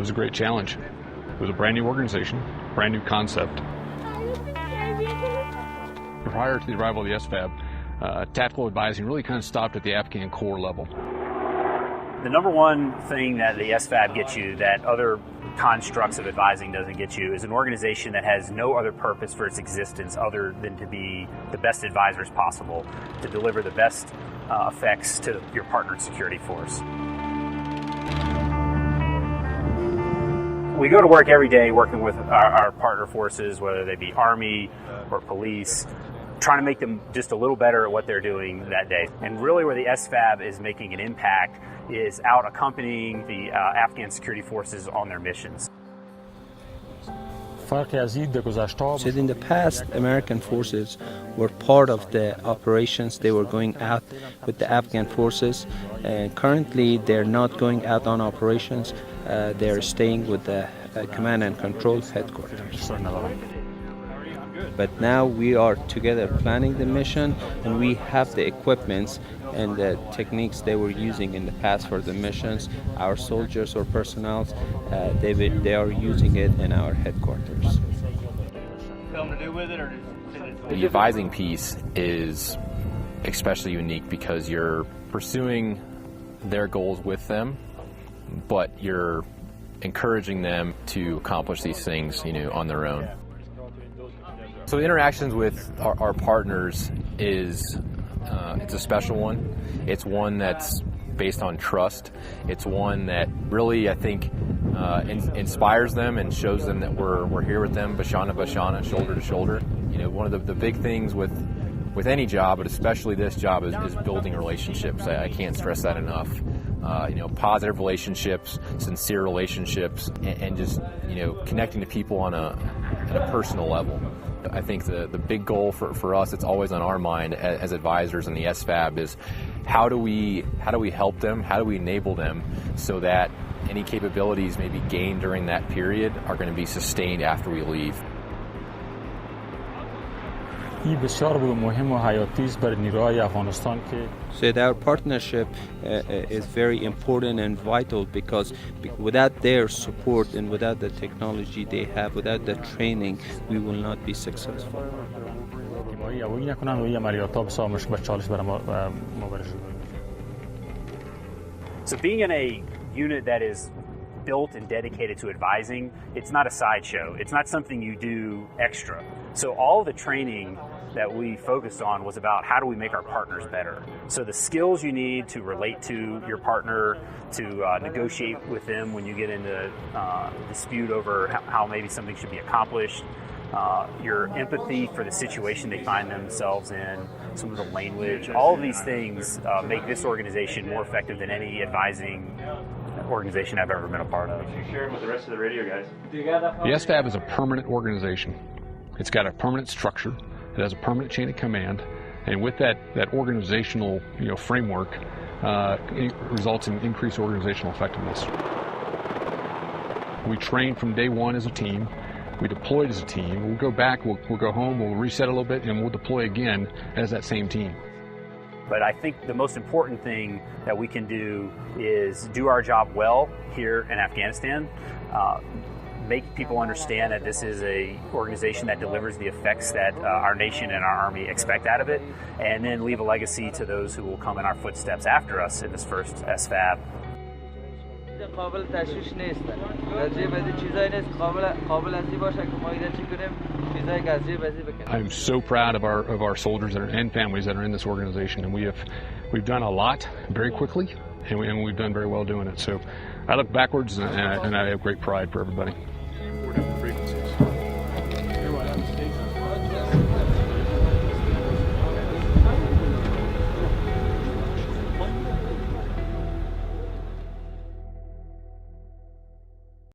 was a great challenge. It was a brand new organization, brand new concept. Prior to the arrival of the SFAB, tactical advising really kind of stopped at the Afghan Corps level. The number one thing that the SFAB gets you that other constructs of advising doesn't get you is an organization that has no other purpose for its existence other than to be the best advisors possible, to deliver the best effects to your partnered security force. We go to work every day working with our partner forces, whether they be Army or police, trying to make them just a little better at what they're doing that day. And really where the SFAB is making an impact is out accompanying the Afghan security forces on their missions. So in the past, American forces were part of the operations. They were going out with the Afghan forces. Currently, they're not going out on operations. They're staying with the command and control headquarters. But now we are together planning the mission, and we have the equipments and the techniques they were using in the past for the missions. Our soldiers or personnel, they are using it in our headquarters. The advising piece is especially unique because you're pursuing their goals with them, but you're encouraging them to accomplish these things, on their own. So the interactions with our partners is it's a special one. It's one that's based on trust. It's one that really, I think, inspires them and shows them that we're here with them, bashana bashana, shoulder to shoulder. One of the big things with any job, but especially this job, is building relationships. I can't stress that enough. Positive relationships, sincere relationships, and just connecting to people on a personal level. I think the big goal for us, it's always on our mind as advisors in the SFAB, is how do we help them, how do we enable them so that any capabilities maybe gained during that period are going to be sustained after we leave. So our partnership is very important and vital because without their support and without the technology they have, without the training, we will not be successful. So being in a unit that is built and dedicated to advising, it's not a sideshow. It's not something you do extra. So all the training that we focused on was about how do we make our partners better. So the skills you need to relate to your partner, to negotiate with them when you get into dispute over how maybe something should be accomplished, your empathy for the situation they find themselves in, some of the language, all of these things make this organization more effective than any advising organization I've ever been a part of. Share it with the rest of the radio guys. The SFAB is a permanent organization. It's got a permanent structure. It has a permanent chain of command, and with that organizational framework, it results in increased organizational effectiveness. We train from day one as a team. We deployed as a team. We'll go back. We'll go home. We'll reset a little bit, and we'll deploy again as that same team. But I think the most important thing that we can do is do our job well here in Afghanistan. Make people understand that this is an organization that delivers the effects that our nation and our Army expect out of it, and then leave a legacy to those who will come in our footsteps after us in this first SFAB. I'm so proud of our soldiers and families that are in this organization, and we've done a lot very quickly, and we've done very well doing it. So I look backwards and I have great pride for everybody.